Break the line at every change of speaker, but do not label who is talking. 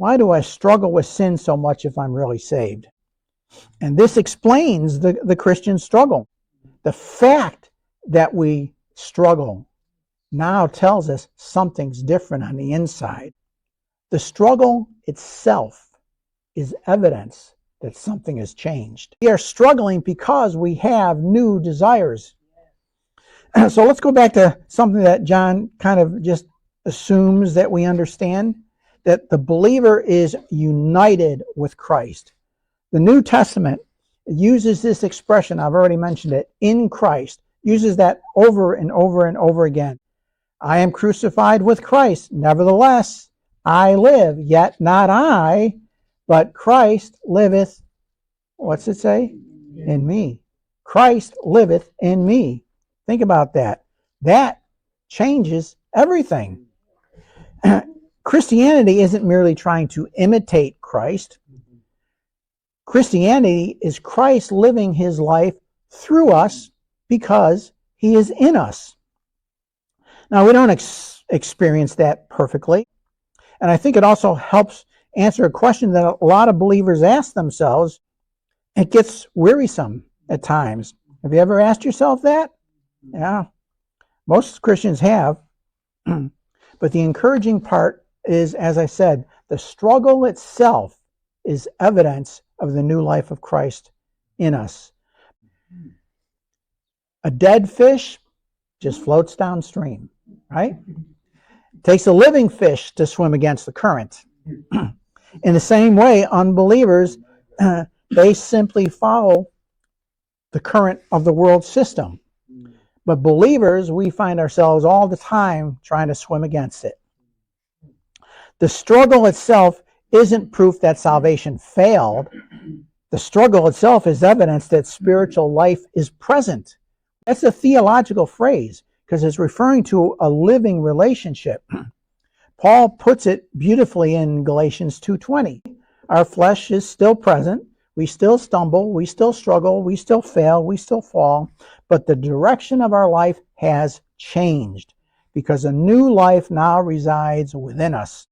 Why do I struggle with sin so much if I'm really saved? And this explains the Christian struggle. The fact that we struggle now tells us something's different on the inside. The struggle itself is evidence that something has changed. We are struggling because we have new desires. So let's go back to something that John kind of just assumes that we understand, that the believer is united with Christ. The New Testament uses this expression, I've already mentioned it, in Christ, uses that over and over and over again. I am crucified with Christ, nevertheless I live, yet not I, but Christ liveth, what's it say? In me. Christ liveth in me. Think about that. That changes everything. Christianity isn't merely trying to imitate Christ. Christianity is Christ living his life through us because he is in us. Now, we don't experience that perfectly. And I think it also helps answer a question that a lot of believers ask themselves. It gets wearisome at times. Have you ever asked yourself that? Yeah, most Christians have. But the encouraging part is, as I said, the struggle itself is evidence of the new life of Christ in us. A dead fish just floats downstream, right? It takes a living fish to swim against the current. In the same way, unbelievers, they simply follow the current of the world system. But believers, we find ourselves all the time trying to swim against it. The struggle itself isn't proof that salvation failed. The struggle itself is evidence that spiritual life is present. That's a theological phrase because it's referring to a living relationship. Paul puts it beautifully in Galatians 2:20. Our flesh is still present. We still stumble. We still struggle. We still fail. We still fall. But the direction of our life has changed because a new life now resides within us.